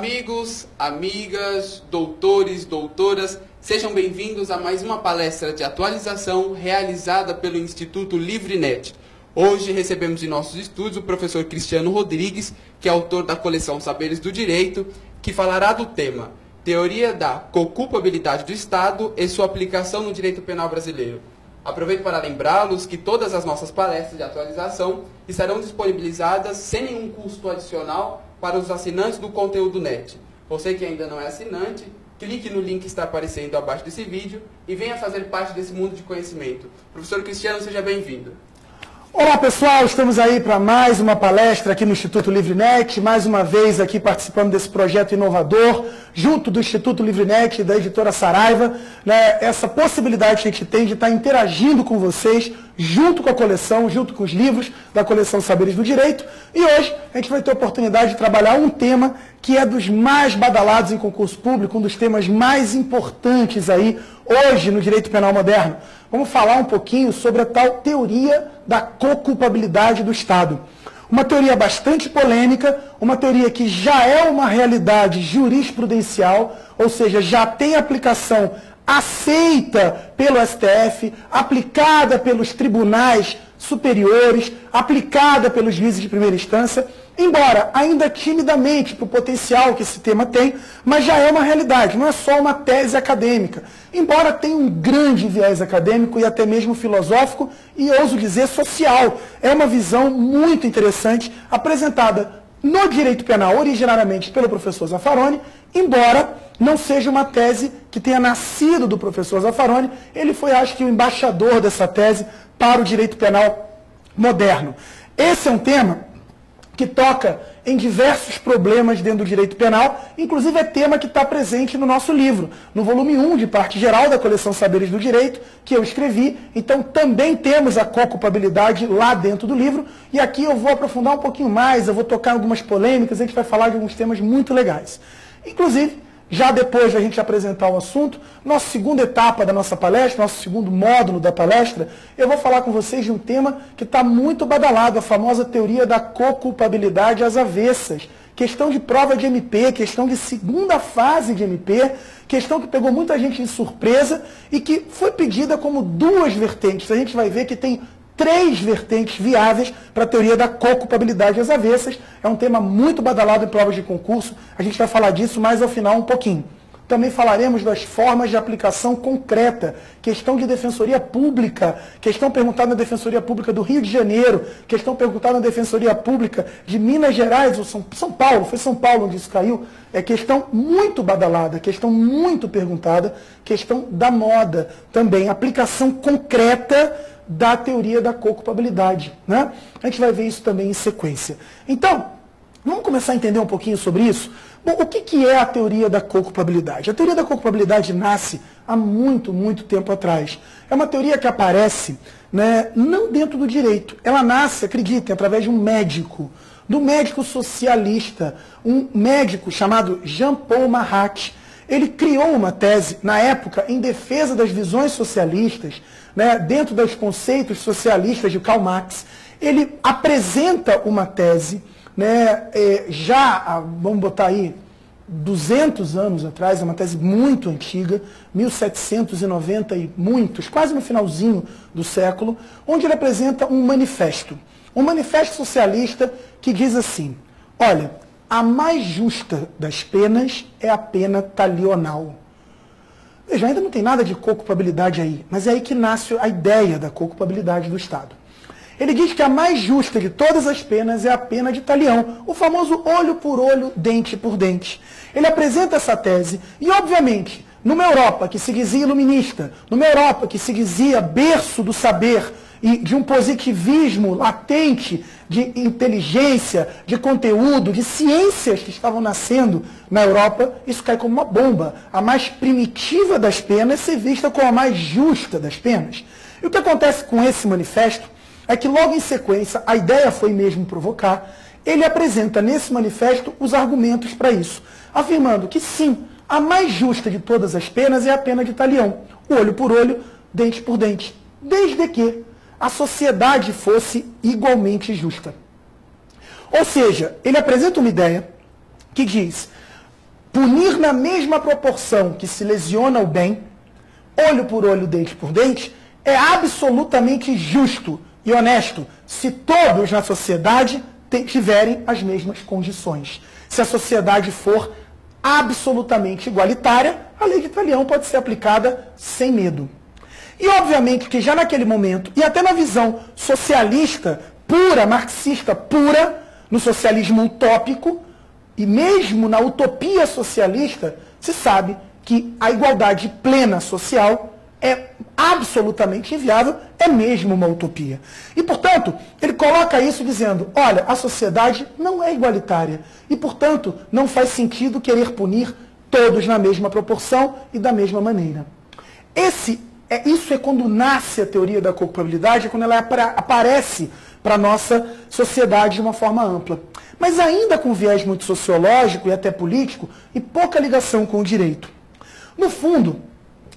Amigos, amigas, doutores, doutoras, sejam bem-vindos a mais uma palestra de atualização realizada pelo Instituto LivreNet. Hoje recebemos em nossos estúdios o professor Cristiano Rodrigues, que é autor da coleção Saberes do Direito, que falará do tema Teoria da Coculpabilidade do Estado e sua aplicação no direito penal brasileiro. Aproveito para lembrá-los que todas as nossas palestras de atualização estarão disponibilizadas sem nenhum custo adicional para os assinantes do conteúdo NET. Você que ainda não é assinante, clique no link que está aparecendo abaixo desse vídeo e venha fazer parte desse mundo de conhecimento. Professor Cristiano, seja bem-vindo. Olá pessoal, estamos aí para mais uma palestra aqui no Instituto LivreNet, mais uma vez aqui participando desse projeto inovador, junto do Instituto LivreNet e da editora Saraiva, né, essa possibilidade que a gente tem de estar interagindo com vocês, junto com a coleção, junto com os livros da coleção Saberes do Direito, e hoje a gente vai ter a oportunidade de trabalhar um tema que é dos mais badalados em concurso público, um dos temas mais importantes aí hoje no direito penal moderno. Vamos falar um pouquinho sobre a tal teoria da coculpabilidade do Estado. Uma teoria bastante polêmica, uma teoria que já é uma realidade jurisprudencial, ou seja, já tem aplicação aceita pelo STF, aplicada pelos tribunais superiores, aplicada pelos juízes de primeira instância, embora ainda timidamente para o potencial que esse tema tem, mas já é uma realidade, não é só uma tese acadêmica. Embora tenha um grande viés acadêmico e até mesmo filosófico e, ouso dizer, social. É uma visão muito interessante apresentada no direito penal originariamente pelo professor Zaffaroni, embora não seja uma tese que tenha nascido do professor Zaffaroni, ele foi, acho que, o embaixador dessa tese para o direito penal moderno. Esse é um tema que toca em diversos problemas dentro do direito penal, inclusive é tema que está presente no nosso livro, no volume 1 de parte geral da coleção Saberes do Direito, que eu escrevi, então também temos a coculpabilidade lá dentro do livro, e aqui eu vou aprofundar um pouquinho mais, eu vou tocar em algumas polêmicas, a gente vai falar de alguns temas muito legais. Inclusive, já depois de a gente apresentar o assunto, nossa segunda etapa da nossa palestra, nosso segundo módulo da palestra, eu vou falar com vocês de um tema que está muito badalado, a famosa teoria da coculpabilidade às avessas. Questão de prova de MP, questão de segunda fase de MP, questão que pegou muita gente de surpresa e que foi pedida como duas vertentes. A gente vai ver que tem três vertentes viáveis para a teoria da coculpabilidade às avessas. É um tema muito badalado em provas de concurso. A gente vai falar disso mais ao final um pouquinho. Também falaremos das formas de aplicação concreta, questão de defensoria pública, questão perguntada na Defensoria Pública do Rio de Janeiro, questão perguntada na Defensoria Pública de Minas Gerais, ou São Paulo, foi São Paulo onde isso caiu, é questão muito badalada, questão muito perguntada, questão da moda também, aplicação concreta da teoria da coculpabilidade, né? A gente vai ver isso também em sequência. Então, vamos começar a entender um pouquinho sobre isso? Bom, o que é a teoria da coculpabilidade? A teoria da coculpabilidade nasce há muito, muito tempo atrás. É uma teoria que aparece, né, não dentro do direito. Ela nasce, acreditem, através de um médico, do médico socialista, um médico chamado Jean-Paul Marat. Ele criou uma tese, na época, em defesa das visões socialistas, né, dentro dos conceitos socialistas de Karl Marx. Ele apresenta uma tese, né, vamos botar aí, 200 anos atrás, é uma tese muito antiga, 1790 e muitos, quase no finalzinho do século, onde ele apresenta um manifesto socialista que diz assim: olha, a mais justa das penas é a pena talional. Veja, ainda não tem nada de coculpabilidade aí, mas é aí que nasce a ideia da coculpabilidade do Estado. Ele diz que a mais justa de todas as penas é a pena de talião, o famoso olho por olho, dente por dente. Ele apresenta essa tese e, obviamente, numa Europa que se dizia iluminista, numa Europa que se dizia berço do saber e de um positivismo latente de inteligência, de conteúdo, de ciências que estavam nascendo na Europa, isso cai como uma bomba. A mais primitiva das penas ser vista como a mais justa das penas. E o que acontece com esse manifesto é que logo em sequência, a ideia foi mesmo provocar, ele apresenta nesse manifesto os argumentos para isso, afirmando que sim, a mais justa de todas as penas é a pena de talião, olho por olho, dente por dente, desde que a sociedade fosse igualmente justa. Ou seja, ele apresenta uma ideia que diz: punir na mesma proporção que se lesiona o bem, olho por olho, dente por dente, é absolutamente justo e honesto se todos na sociedade tiverem as mesmas condições. Se a sociedade for absolutamente igualitária, a lei de talião pode ser aplicada sem medo. E obviamente que já naquele momento, e até na visão socialista pura, marxista pura, no socialismo utópico, e mesmo na utopia socialista, se sabe que a igualdade plena social é absolutamente inviável, é mesmo uma utopia. E, portanto, ele coloca isso dizendo, olha, a sociedade não é igualitária e, portanto, não faz sentido querer punir todos na mesma proporção e da mesma maneira. Isso é quando nasce a teoria da culpabilidade, é quando ela aparece para a nossa sociedade de uma forma ampla. Mas ainda com viés muito sociológico e até político e pouca ligação com o direito. No fundo,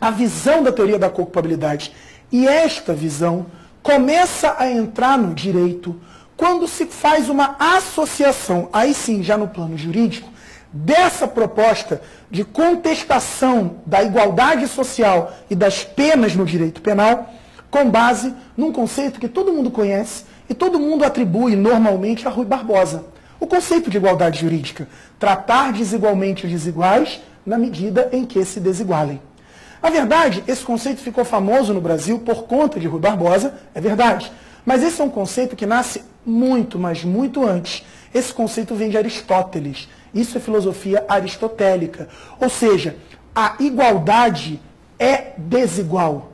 a visão da teoria da culpabilidade e esta visão começa a entrar no direito quando se faz uma associação, aí sim, já no plano jurídico, dessa proposta de contestação da igualdade social e das penas no direito penal, com base num conceito que todo mundo conhece e todo mundo atribui normalmente a Rui Barbosa. O conceito de igualdade jurídica, tratar desigualmente os desiguais na medida em que se desigualem. Na verdade, esse conceito ficou famoso no Brasil por conta de Rui Barbosa, é verdade. Mas esse é um conceito que nasce muito, mas muito antes. Esse conceito vem de Aristóteles. Isso é filosofia aristotélica. Ou seja, a igualdade é desigual.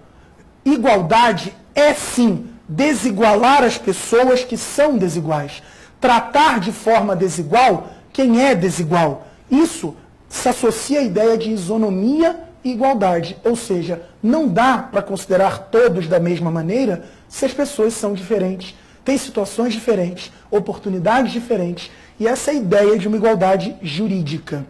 Igualdade é, sim, desigualar as pessoas que são desiguais. Tratar de forma desigual quem é desigual. Isso se associa à ideia de isonomia e igualdade. Ou seja, não dá para considerar todos da mesma maneira se as pessoas são diferentes, têm situações diferentes, oportunidades diferentes. E essa é a ideia de uma igualdade jurídica.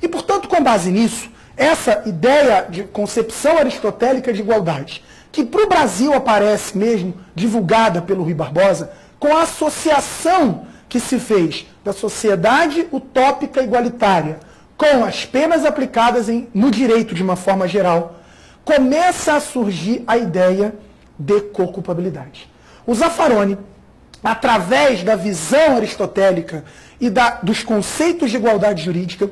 E, portanto, com base nisso, essa ideia de concepção aristotélica de igualdade, que para o Brasil aparece mesmo, divulgada pelo Rui Barbosa, com a associação que se fez da sociedade utópica igualitária com as penas aplicadas no direito de uma forma geral, começa a surgir a ideia de co-culpabilidade. O Zaffaroni, através da visão aristotélica e dos conceitos de igualdade jurídica,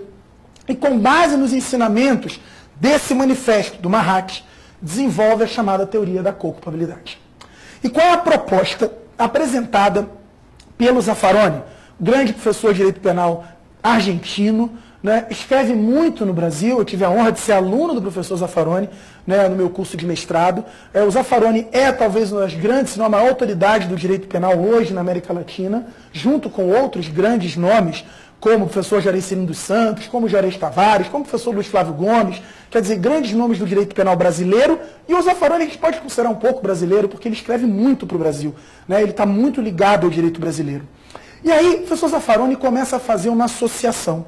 e com base nos ensinamentos desse manifesto do Mahat, desenvolve a chamada teoria da co-culpabilidade. E qual é a proposta apresentada pelo Zaffaroni, grande professor de direito penal argentino, né, escreve muito no Brasil, eu tive a honra de ser aluno do professor Zaffaroni, né, no meu curso de mestrado. O Zaffaroni é talvez uma das grandes, se não a maior autoridade do direito penal hoje na América Latina, junto com outros grandes nomes, como o professor Jair Cirino dos Santos, como Juarez Tavares, como o professor Luiz Flávio Gomes, quer dizer, grandes nomes do direito penal brasileiro, e o Zaffaroni a gente pode considerar um pouco brasileiro, porque ele escreve muito para o Brasil, né, ele está muito ligado ao direito brasileiro. E aí, o professor Zaffaroni começa a fazer uma associação.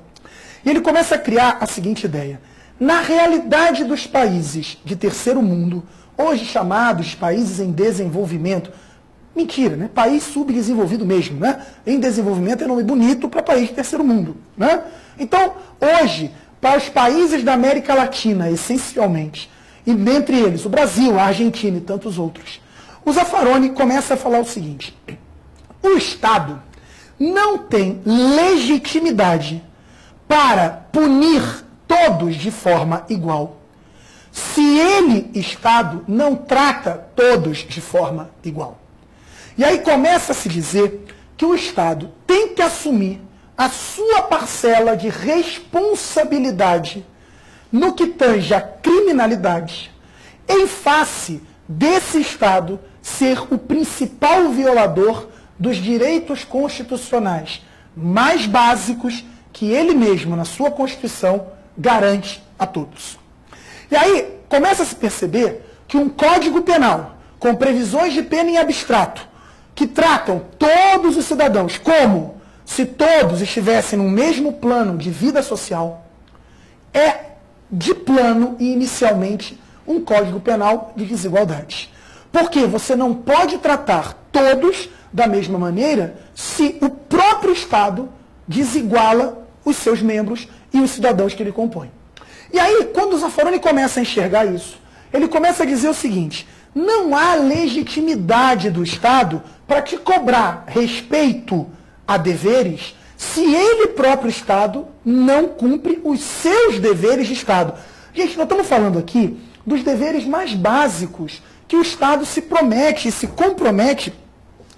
E ele começa a criar a seguinte ideia. Na realidade dos países de terceiro mundo, hoje chamados de países em desenvolvimento, mentira, né? País subdesenvolvido mesmo, né? Em desenvolvimento é nome bonito para país de terceiro mundo, né? Então, hoje, para os países da América Latina, essencialmente, e dentre eles o Brasil, a Argentina e tantos outros, o Zaffaroni começa a falar o seguinte. O Estado não tem legitimidade para punir todos de forma igual, se ele, Estado, não trata todos de forma igual. E aí começa a se dizer que o Estado tem que assumir a sua parcela de responsabilidade no que tange a criminalidade, em face desse Estado ser o principal violador dos direitos constitucionais mais básicos que ele mesmo, na sua Constituição, garante a todos. E aí, começa a se perceber que um Código Penal, com previsões de pena em abstrato, que tratam todos os cidadãos como se todos estivessem no mesmo plano de vida social, é, de plano e inicialmente, um Código Penal de desigualdade. Porque você não pode tratar todos da mesma maneira se o próprio Estado desiguala os seus membros e os cidadãos que ele compõe. E aí, quando o Zaffaroni começa a enxergar isso, ele começa a dizer o seguinte: não há legitimidade do Estado para te cobrar respeito a deveres se ele próprio Estado não cumpre os seus deveres de Estado. Gente, nós estamos falando aqui dos deveres mais básicos que o Estado se promete e se compromete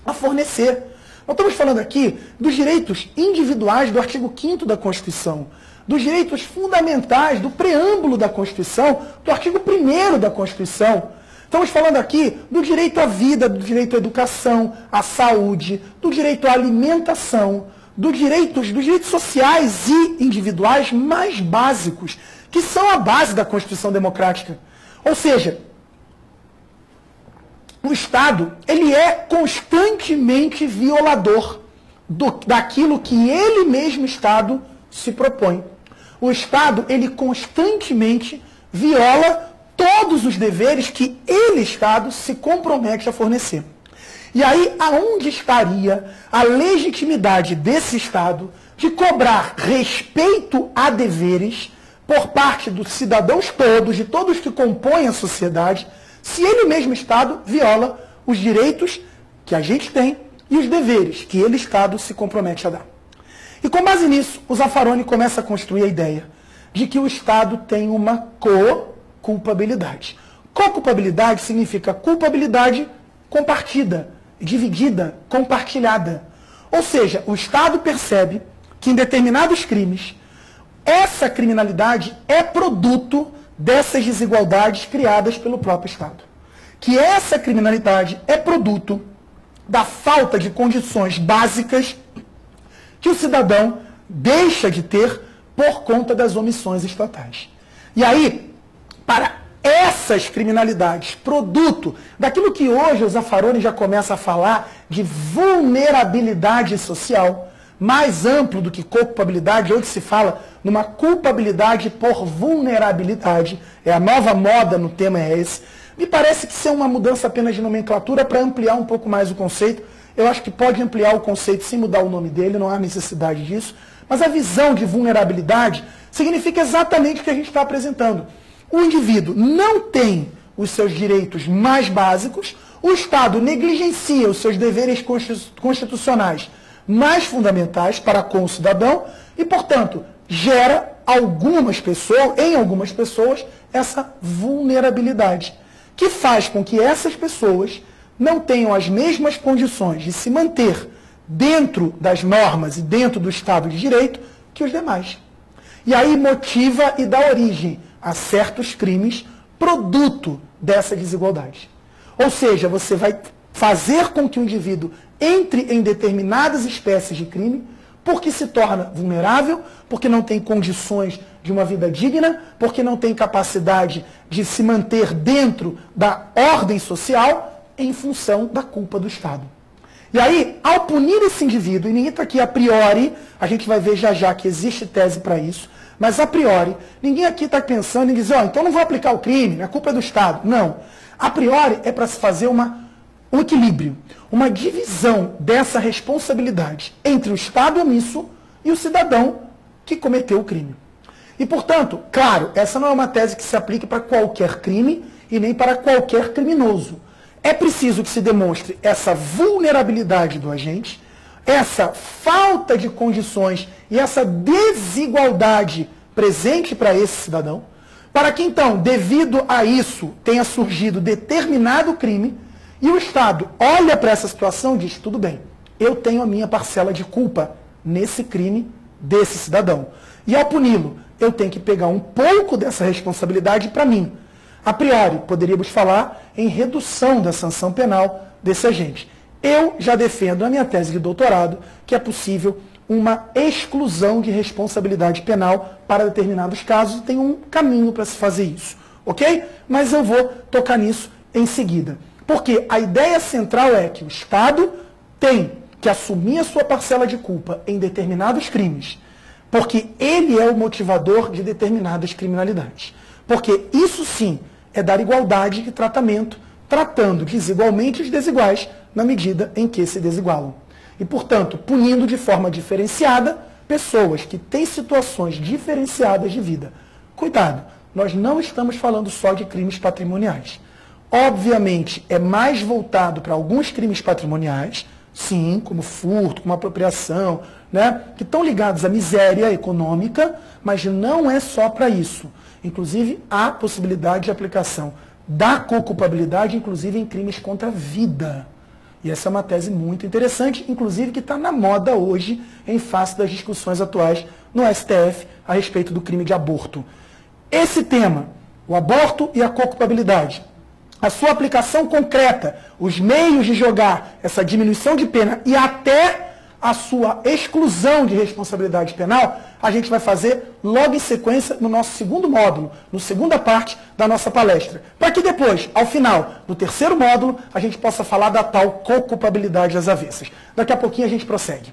a fornecer. Nós estamos falando aqui dos direitos individuais do artigo 5º da Constituição, dos direitos fundamentais do preâmbulo da Constituição, do artigo 1º da Constituição. Estamos falando aqui do direito à vida, do direito à educação, à saúde, do direito à alimentação, dos direitos sociais e individuais mais básicos, que são a base da Constituição Democrática. Ou seja, o Estado, ele é constantemente violador daquilo que ele mesmo, Estado, se propõe. O Estado, ele constantemente viola todos os deveres que ele, Estado, se compromete a fornecer. E aí, aonde estaria a legitimidade desse Estado de cobrar respeito a deveres por parte dos cidadãos todos, de todos que compõem a sociedade, se ele mesmo, Estado, viola os direitos que a gente tem e os deveres que ele, Estado, se compromete a dar? E com base nisso, o Zaffaroni começa a construir a ideia de que o Estado tem uma co-culpabilidade. Co-culpabilidade significa culpabilidade compartida, dividida, compartilhada. Ou seja, o Estado percebe que em determinados crimes, essa criminalidade é produto dessas desigualdades criadas pelo próprio Estado. Que essa criminalidade é produto da falta de condições básicas que o cidadão deixa de ter por conta das omissões estatais. E aí, para essas criminalidades, produto daquilo que hoje o Zaffaroni já começa a falar de vulnerabilidade social, mais amplo do que culpabilidade, hoje se fala numa culpabilidade por vulnerabilidade, é a nova moda no tema é esse. Me parece que isso é uma mudança apenas de nomenclatura para ampliar um pouco mais o conceito. Eu acho que pode ampliar o conceito sem mudar o nome dele, não há necessidade disso. Mas a visão de vulnerabilidade significa exatamente o que a gente está apresentando. O indivíduo não tem os seus direitos mais básicos, o Estado negligencia os seus deveres constitucionais mais fundamentais para com o cidadão e, portanto, gera em algumas pessoas, essa vulnerabilidade, que faz com que essas pessoas não tenham as mesmas condições de se manter dentro das normas e dentro do Estado de Direito que os demais. E aí motiva e dá origem a certos crimes produto dessa desigualdade. Ou seja, você vai fazer com que o indivíduo entre em determinadas espécies de crime porque se torna vulnerável, porque não tem condições de uma vida digna, porque não tem capacidade de se manter dentro da ordem social em função da culpa do Estado. E aí, ao punir esse indivíduo, e ninguém está aqui a priori, a gente vai ver já já que existe tese para isso, mas a priori, ninguém aqui está pensando em dizer, então não vou aplicar o crime, a culpa é do Estado. Não. A priori é para se fazer um equilíbrio, uma divisão dessa responsabilidade entre o Estado omisso e o cidadão que cometeu o crime. E, portanto, claro, essa não é uma tese que se aplique para qualquer crime e nem para qualquer criminoso. É preciso que se demonstre essa vulnerabilidade do agente, essa falta de condições e essa desigualdade presente para esse cidadão, para que então, devido a isso, tenha surgido determinado crime e o Estado olha para essa situação e diz, tudo bem, eu tenho a minha parcela de culpa nesse crime desse cidadão. E ao puni-lo, eu tenho que pegar um pouco dessa responsabilidade para mim. A priori, poderíamos falar em redução da sanção penal desse agente. Eu já defendo na minha tese de doutorado que é possível uma exclusão de responsabilidade penal para determinados casos e tem um caminho para se fazer isso, ok? Mas eu vou tocar nisso em seguida. Porque a ideia central é que o Estado tem que assumir a sua parcela de culpa em determinados crimes, porque ele é o motivador de determinadas criminalidades. Porque isso sim é dar igualdade de tratamento, tratando desigualmente os desiguais na medida em que se desigualam. E, portanto, punindo de forma diferenciada pessoas que têm situações diferenciadas de vida. Cuidado, nós não estamos falando só de crimes patrimoniais. Obviamente, é mais voltado para alguns crimes patrimoniais, sim, como furto, como apropriação, né, que estão ligados à miséria econômica, mas não é só para isso. Inclusive, há possibilidade de aplicação da co-culpabilidade, inclusive em crimes contra a vida. E essa é uma tese muito interessante, inclusive que está na moda hoje, em face das discussões atuais no STF a respeito do crime de aborto. Esse tema, o aborto e a co-culpabilidade, a sua aplicação concreta, os meios de jogar essa diminuição de pena e até a sua exclusão de responsabilidade penal, a gente vai fazer logo em sequência no nosso segundo módulo, na segunda parte da nossa palestra. Para que depois, ao final, no terceiro módulo, a gente possa falar da tal co-culpabilidade às avessas. Daqui a pouquinho a gente prossegue.